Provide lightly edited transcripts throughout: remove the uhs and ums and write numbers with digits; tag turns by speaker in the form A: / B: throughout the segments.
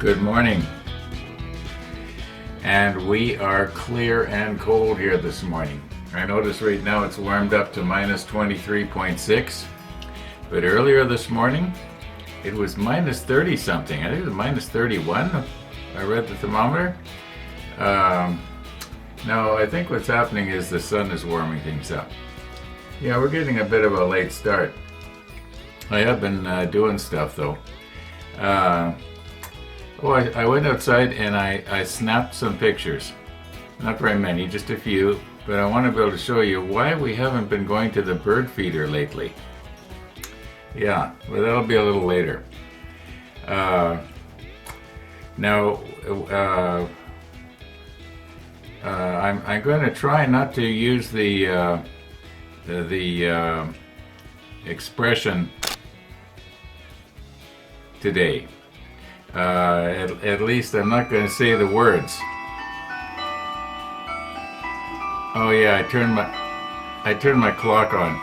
A: Good morning. And we are clear and cold here this morning. I notice right now it's warmed up to minus 23.6, but earlier this morning it was minus 30 something. I think it was minus 31. I read the thermometer. Now I think what's happening is the sun is warming things up. Yeah, we're getting a bit of a late start. I have been doing stuff though. I went outside and I snapped some pictures. Not very many, just a few, but I want to be able to show you why we haven't been going to the bird feeder lately. Yeah, well that'll be a little later. I'm going to try not to use the expression today. At least I'm not going to say the words. Oh yeah, I turned my clock on.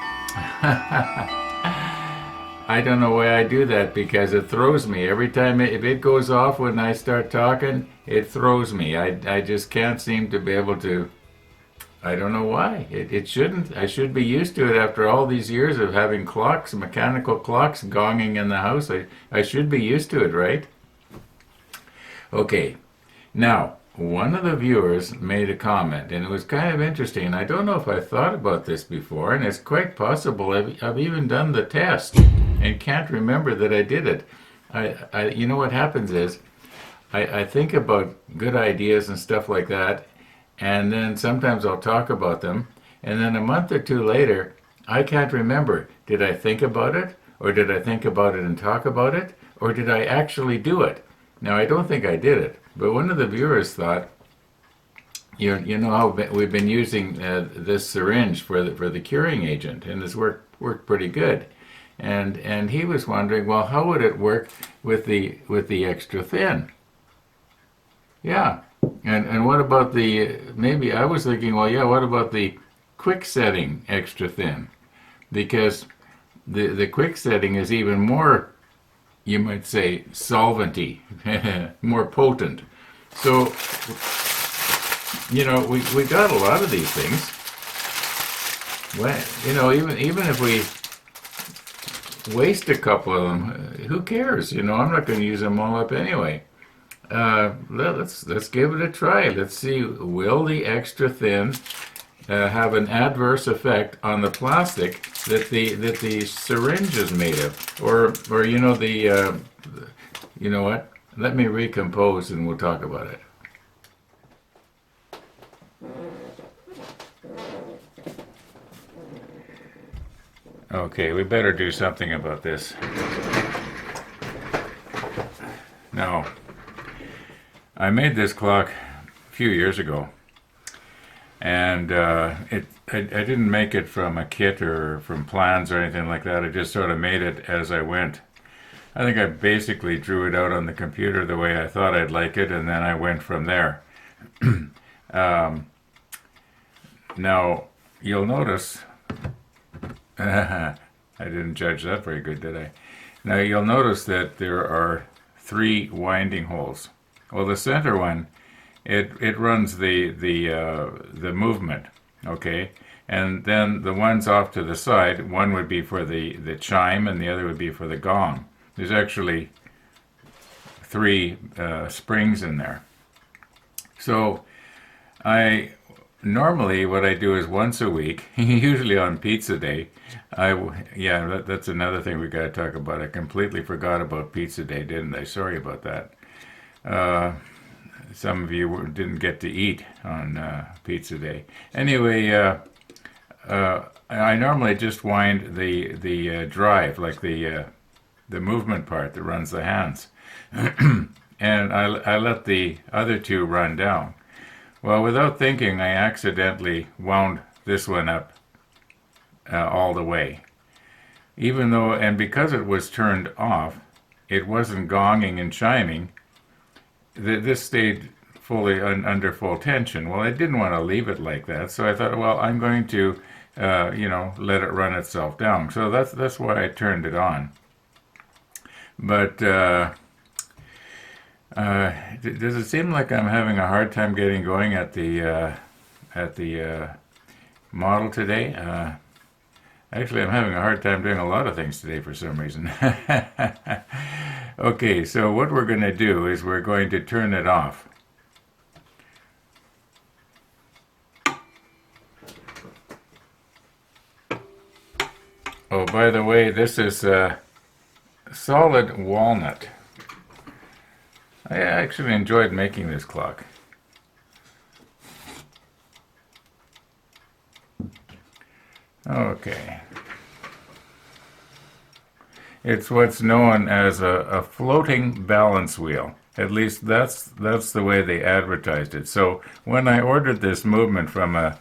A: I don't know why I do that, because it throws me every time. If it goes off when I start talking, it throws me. I just can't seem to be able to. I don't know why. It shouldn't. I should be used to it after all these years of having clocks, mechanical clocks gonging in the house. I should be used to it, right? Okay, now, one of the viewers made a comment, and it was kind of interesting. I don't know if I thought about this before, and it's quite possible I've even done the test and can't remember that I did it. You know what happens is, I think about good ideas and stuff like that, and then sometimes I'll talk about them, and then a month or two later, I can't remember. Did I think about it, or did I think about it and talk about it, or did I actually do it? Now, I don't think I did it, but one of the viewers thought, you know how we've been using this syringe for the curing agent, and it's worked pretty good, and he was wondering, well, how would it work with the extra thin? Yeah, and what about maybe I was thinking, well, yeah, what about the quick setting extra thin? Because the quick setting is even more, you might say, solventy, more potent. So, you know, we got a lot of these things. Well, you know, even if we waste a couple of them, who cares? You know, I'm not going to use them all up anyway. Let's give it a try. Let's see, will the extra thin have an adverse effect on the plastic that the syringe is made of, or you know you know what? Let me recompose and we'll talk about it. Okay, we better do something about this. Now, I made this clock a few years ago, and I didn't make it from a kit or from plans or anything like that. I just sort of made it as I went. I think I basically drew it out on the computer the way I thought I'd like it, and then I went from there. Now, you'll notice, I didn't judge that very good, did I? Now, you'll notice that there are 3 winding holes. Well, the center one, it runs the movement, okay? And then the ones off to the side, one would be for the chime and the other would be for the gong. There's actually 3 springs in there. So normally what I do is once a week, usually on pizza day. That's another thing we got to talk about. I completely forgot about pizza day, didn't I? Sorry about that. Some of you didn't get to eat on pizza day. Anyway, I normally just wind the drive, like the movement part that runs the hands, and I let the other 2 run down. Well, without thinking, I accidentally wound this one up all the way, even though, and because it was turned off, it wasn't gonging and chiming. This stayed fully under full tension. Well, I didn't want to leave it like that, so I thought, well, I'm going to, let it run itself down. So that's why I turned it on. But Does it seem like I'm having a hard time getting going at the model today? Actually, I'm having a hard time doing a lot of things today for some reason. Okay, so what we're going to do is we're going to turn it off. Oh, by the way, this is solid walnut. I actually enjoyed making this clock. Okay. It's what's known as a floating balance wheel. At least that's the way they advertised it. So when I ordered this movement from a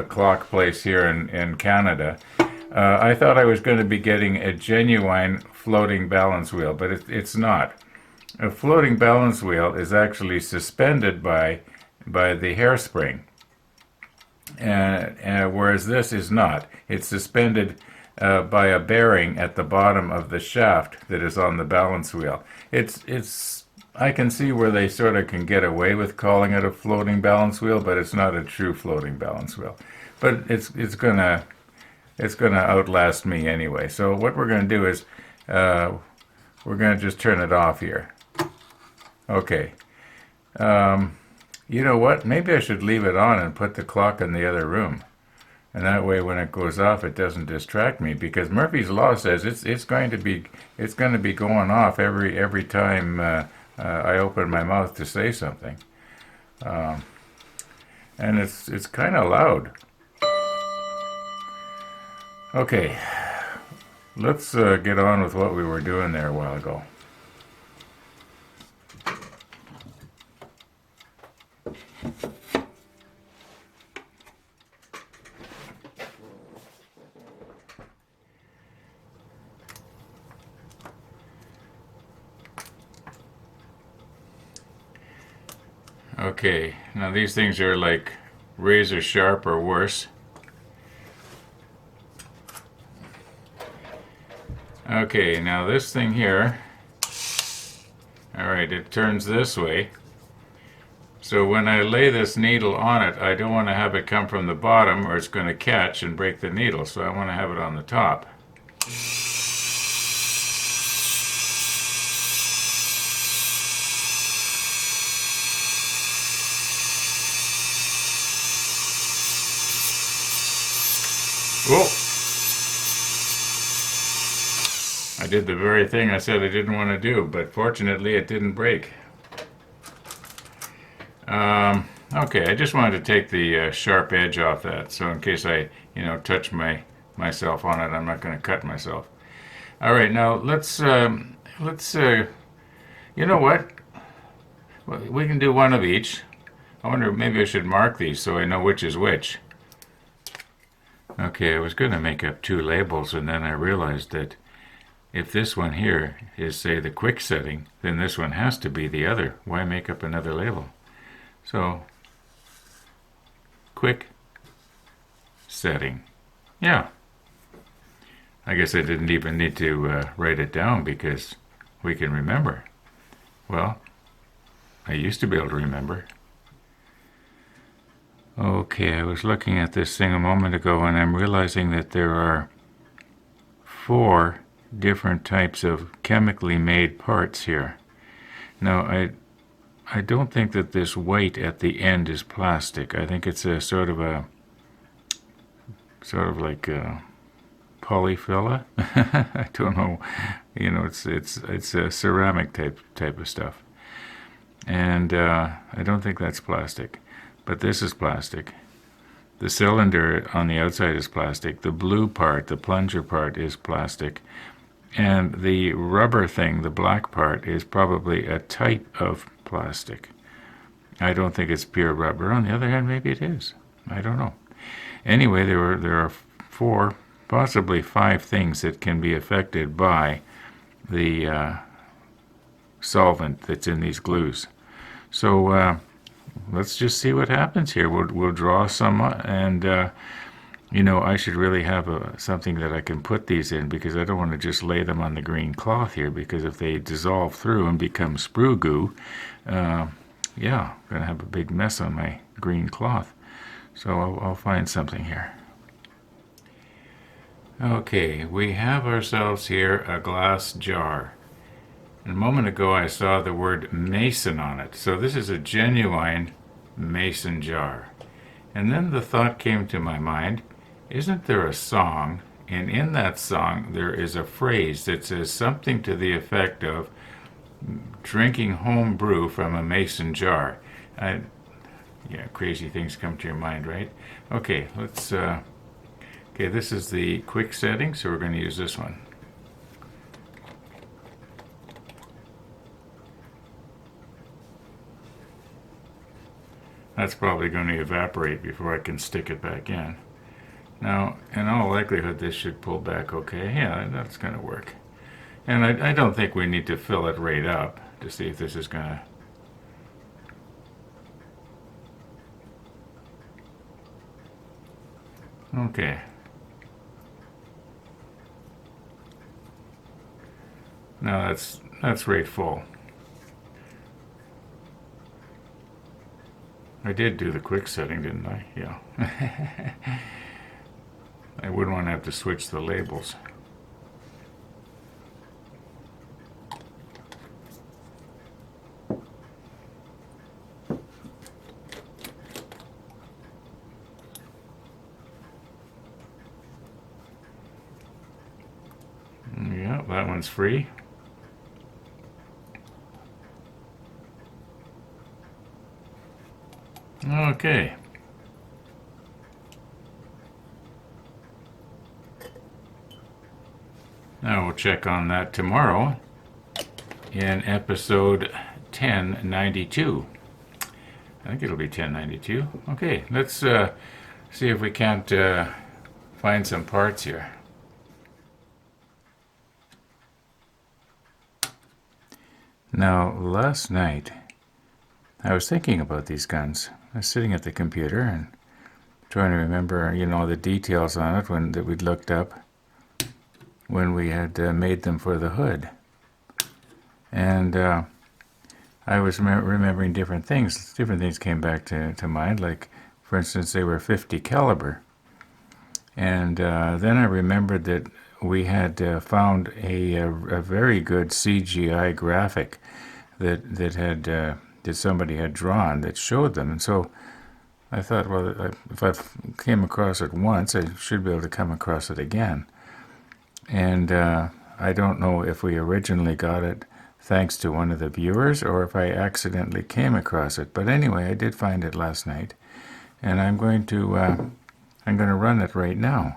A: clock place here in Canada, I thought I was going to be getting a genuine floating balance wheel, but it's not. A floating balance wheel is actually suspended by the hairspring, whereas this is not. It's suspended by a bearing at the bottom of the shaft that is on the balance wheel. I can see where they sort of can get away with calling it a floating balance wheel, but it's not a true floating balance wheel. But it's gonna outlast me anyway. So what we're gonna do is we're gonna just turn it off here. Okay. You know what? Maybe I should leave it on and put the clock in the other room. And that way when it goes off it doesn't distract me, because Murphy's Law says it's going to be going off every time I open my mouth to say something. And it's kind of loud. Okay. Let's get on with what we were doing there a while ago. Okay, now these things are like razor sharp or worse. Okay, now this thing here, alright, it turns this way. So when I lay this needle on it, I don't want to have it come from the bottom or it's going to catch and break the needle, so I want to have it on the top. Whoa! I did the very thing I said I didn't want to do, but fortunately it didn't break. Okay, I just wanted to take the sharp edge off that, so in case I, touch myself on it, I'm not going to cut myself. All right, now let's you know what? Well, we can do one of each. I wonder, maybe I should mark these so I know which is which. Okay, I was going to make up two labels, and then I realized that if this one here is, say, the quick setting, then this one has to be the other. Why make up another label? So, quick setting. Yeah. I guess I didn't even need to write it down because we can remember. Well, I used to be able to remember. Okay, I was looking at this thing a moment ago and I'm realizing that there are 4 different types of chemically made parts here. Now, I don't think that this white at the end is plastic. I think it's a sort of like a polyfilla. I don't know. It's a ceramic type of stuff. And I don't think that's plastic. But this is plastic. The cylinder on the outside is plastic. The blue part, the plunger part, is plastic. And the rubber thing, the black part, is probably a type of plastic. I don't think it's pure rubber. On the other hand, maybe it is. I don't know. Anyway, there are 4, possibly 5 things that can be affected by the solvent that's in these glues. So let's just see what happens here. We'll draw some, and You know, I should really have something that I can put these in, because I don't want to just lay them on the green cloth here, because if they dissolve through and become sprue goo, yeah, I'm going to have a big mess on my green cloth. So I'll find something here. Okay, we have ourselves here a glass jar. And a moment ago I saw the word mason on it. So this is a genuine mason jar. And then the thought came to my mind, isn't there a song? And in that song there is a phrase that says something to the effect of drinking home brew from a mason jar. Yeah, crazy things come to your mind, right? Okay, let's okay, this is the quick setting, so we're going to use this one. That's probably going to evaporate before I can stick it back in. Now, in all likelihood, this should pull back okay. Yeah, that's going to work. And I don't think we need to fill it right up to see if this is going to... Okay. Now that's right full. I did do the quick setting, didn't I? Yeah. I wouldn't want to have to switch the labels. Yeah, that one's free. Okay. Now we'll check on that tomorrow in episode 1092. I think it'll be 1092. Okay, let's see if we can't find some parts here. Now, last night, I was thinking about these guns. I was sitting at the computer and trying to remember, you know, the details on it that we'd looked up when we had made them for the Hood. And I was remembering different things. Different things came back to mind, like, for instance, they were 50 caliber. And then I remembered that we had found a very good CGI graphic that somebody had drawn that showed them. And so I thought, well, if I came across it once, I should be able to come across it again. And I don't know if we originally got it thanks to one of the viewers or if I accidentally came across it. But anyway, I did find it last night, and I'm going to run it right now.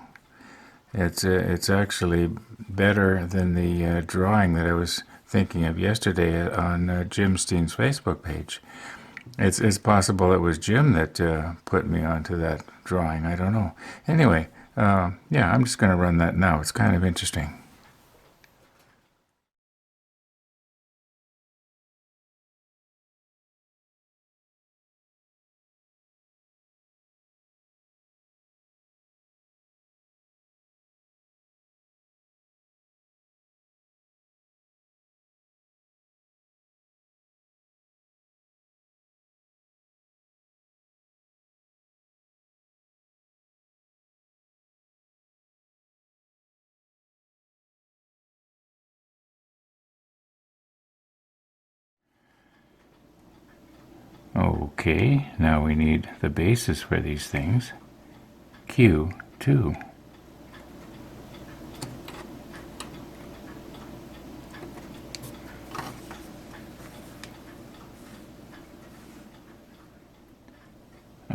A: It's actually better than the drawing that I was thinking of yesterday on Jim Steen's Facebook page. It's possible it was Jim that put me onto that drawing. I don't know. Anyway, yeah, I'm just going to run that now. It's kind of interesting. Okay, now we need the bases for these things. Q2.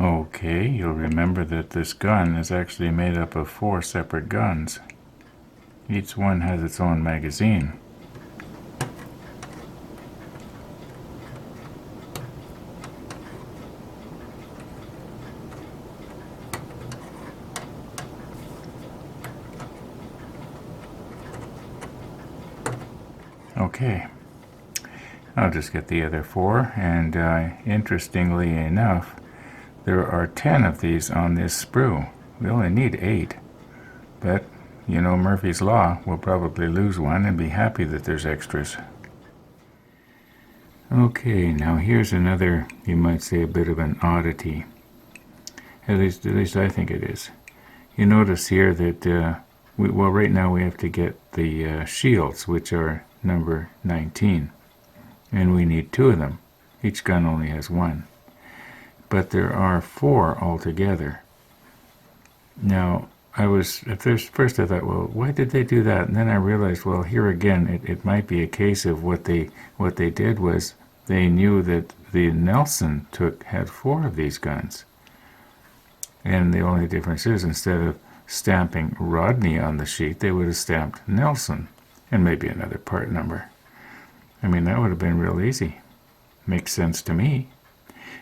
A: Okay, you'll remember that this gun is actually made up of 4 separate guns. Each one has its own magazine. Okay, I'll just get the other 4, and interestingly enough, there are 10 of these on this sprue. We only need 8. But, you know Murphy's Law, we'll probably lose one and be happy that there's extras. Okay, now here's another, you might say, a bit of an oddity. At least I think it is. You notice here that, well, right now we have to get the shields, which are number 19. And we need 2 of them. Each gun only has 1. But there are 4 altogether. Now, at first I thought, well, why did they do that? And then I realized, well, here again, it might be a case of what they did was they knew that the Nelson had 4 of these guns. And the only difference is, instead of stamping Rodney on the sheet, they would have stamped Nelson and maybe another part number. I mean, that would have been real easy. Makes sense to me.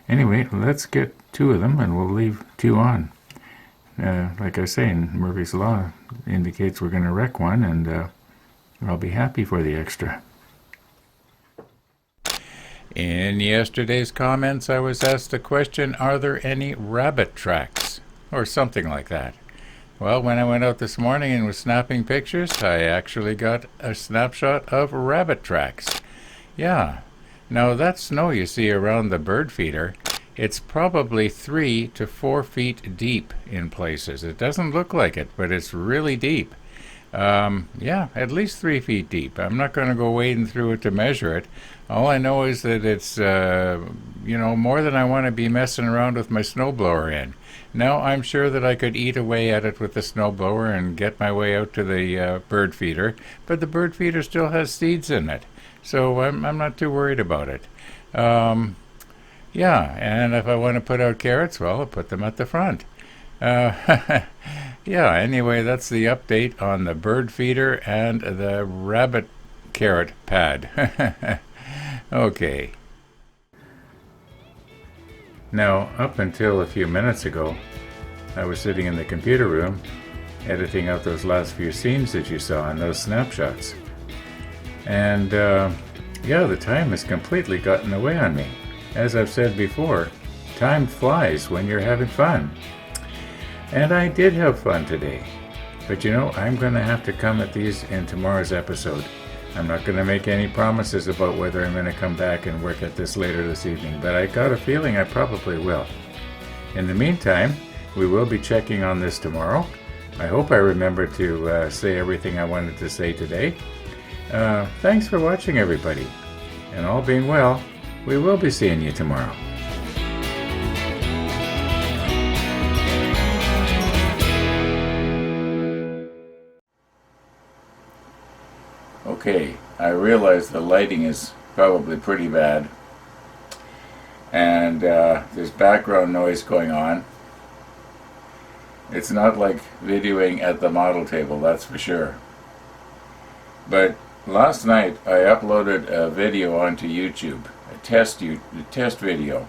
A: Anyway, let's get 2 of them and we'll leave 2 on. Like I say, Murphy's Law indicates we're going to wreck one, and I'll be happy for the extra. In yesterday's comments, I was asked the question, are there any rabbit tracks? Or something like that. Well, when I went out this morning and was snapping pictures, I actually got a snapshot of rabbit tracks. Yeah. Now that snow you see around the bird feeder, it's probably 3 to 4 feet deep in places. It doesn't look like it, but it's really deep. Yeah, at least 3 feet deep. I'm not going to go wading through it to measure it. All I know is that it's, more than I want to be messing around with my snowblower in. Now, I'm sure that I could eat away at it with the snowblower and get my way out to the bird feeder, but the bird feeder still has seeds in it, so I'm not too worried about it. Yeah, and if I want to put out carrots, well, I'll put them at the front. Yeah, anyway, that's the update on the bird feeder and the rabbit carrot pad. Okay. Now, up until a few minutes ago, I was sitting in the computer room editing out those last few scenes that you saw in those snapshots. And, yeah, the time has completely gotten away on me. As I've said before, time flies when you're having fun. And I did have fun today. But I'm going to have to come at these in tomorrow's episode. I'm not going to make any promises about whether I'm going to come back and work at this later this evening, but I got a feeling I probably will. In the meantime, we will be checking on this tomorrow. I hope I remember to say everything I wanted to say today. Thanks for watching, everybody. And all being well, we will be seeing you tomorrow. Okay, I realize the lighting is probably pretty bad, and there's background noise going on. It's not like videoing at the model table, that's for sure. But last night I uploaded a video onto YouTube, a test video.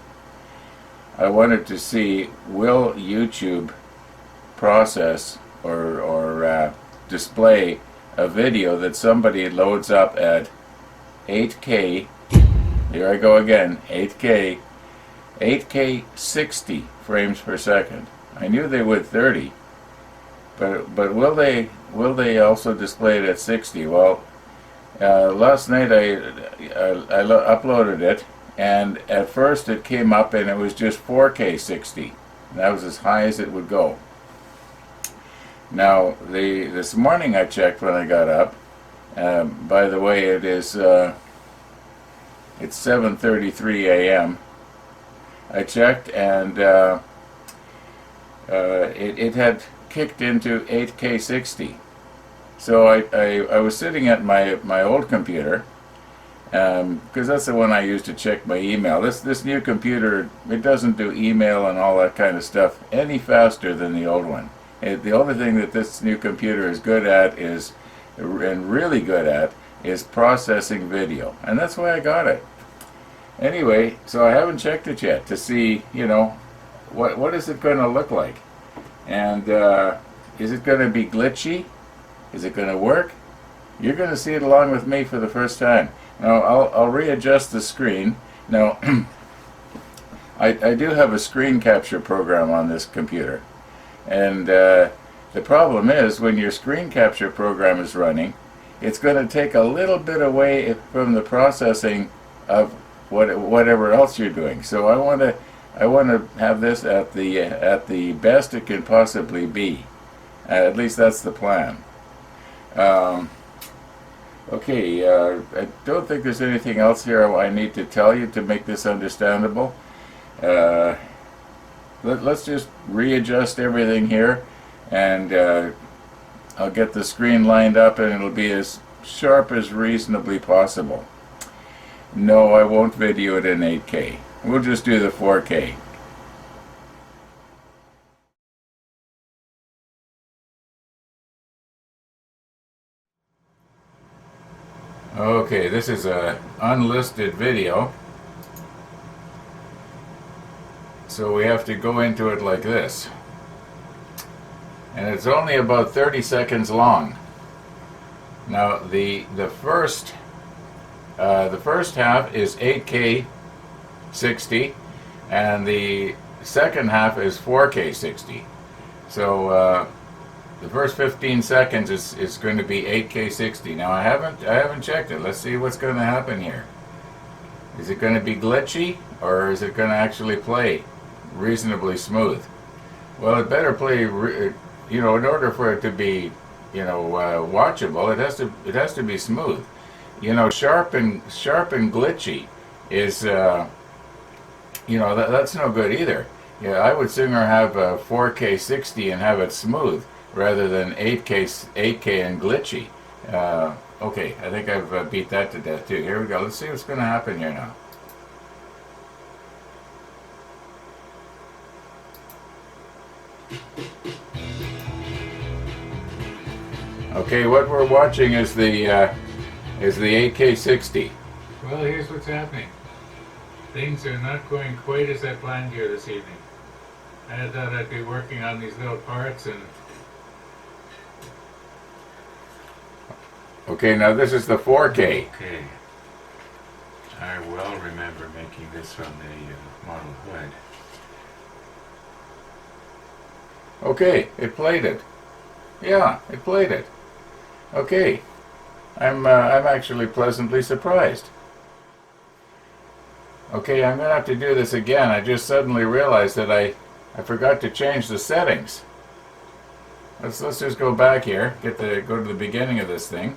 A: I wanted to see, will YouTube process or display a video that somebody loads up at 8K, here I go again, 8K 60 frames per second. I knew they would 30, but will they also display it at 60? Well, last night I uploaded it, and at first it came up and it was just 4K 60. And that was as high as it would go. Now, this morning I checked when I got up. By the way, it's 7:33 a.m. I checked, and it had kicked into 8K 60. So I was sitting at my old computer, because that's the one I use to check my email. This new computer, it doesn't do email and all that kind of stuff any faster than the old one. The only thing that this new computer is good at and really good at, is processing video. And that's why I got it. Anyway, so I haven't checked it yet to see, what is it going to look like? And is it going to be glitchy? Is it going to work? You're going to see it along with me for the first time. Now, I'll readjust the screen. Now, I do have a screen capture program on this computer. And the problem is when your screen capture program is running, it's going to take a little bit away from the processing of whatever else you're doing. So I want to have this at the best it can possibly be. At least that's the plan. Okay, I don't think there's anything else here I need to tell you to make this understandable. Let's just readjust everything here, and I'll get the screen lined up and it'll be as sharp as reasonably possible. No, I won't video it in 8K. We'll just do the 4K. Okay, this is a unlisted video, so we have to go into it like this, and it's only about 30 seconds long. Now the first half is 8K 60, and the second half is 4K 60. So the first 15 seconds is going to be 8K 60. Now I haven't checked it. Let's see what's going to happen here. Is it going to be glitchy, or is it going to actually play reasonably smooth? Well, it better play. In order for it to be, watchable, it has to be smooth. Sharp and glitchy is, that's no good either. Yeah, I would sooner have a 4K 60 and have it smooth, rather than 8K and glitchy. Okay, I think I've beat that to death too. Here we go. Let's see what's going to happen here now. Okay, what we're watching is the 8K 60. Well, here's what's happening. Things are not going quite as I planned here this evening. I thought I'd be working on these little parts and... Okay, now this is the 4K. Okay. I well remember making this from the model hood. Okay, it played it. Yeah, it played it. Okay, I'm actually pleasantly surprised. Okay, I'm gonna have to do this again. I just suddenly realized that I forgot to change the settings. Let's just go back here. Go to the beginning of this thing.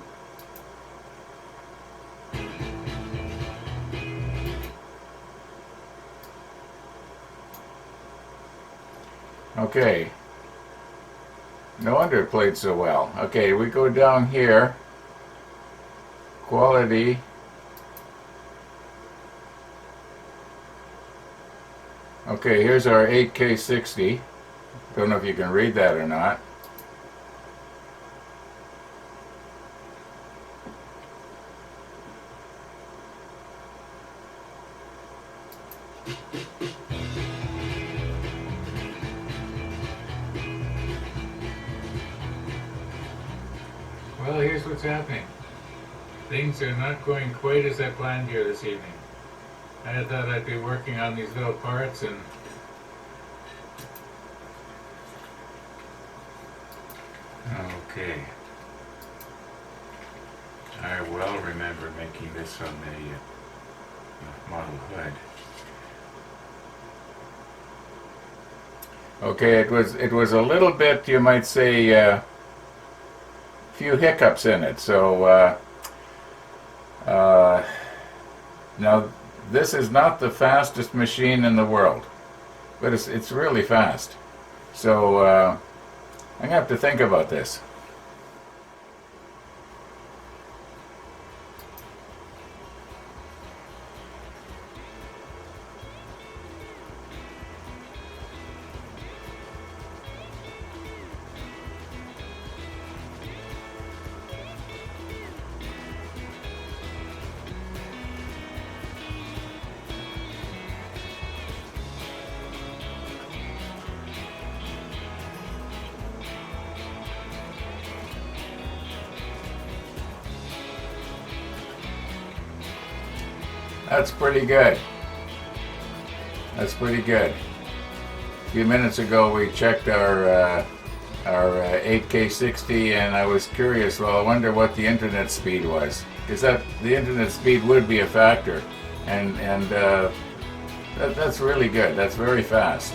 A: Okay. No wonder it played so well. Okay, we go down here. Quality. Okay, here's our 8K 60. Don't know if you can read that or not. Well, here's what's happening. Things are not going quite as I planned here this evening. I thought I'd be working on these little parts and... Okay. I well remember making this from the model hood. Okay, it was a little bit, you might say, few hiccups in it. So now this is not the fastest machine in the world, but it's really fast. So I'm gonna have to think about this. That's pretty good. That's pretty good. few minutes ago we checked our 8K60, and I was curious. Well, I wonder what the internet speed was, because the internet speed would be a factor, and that's really good. That's very fast.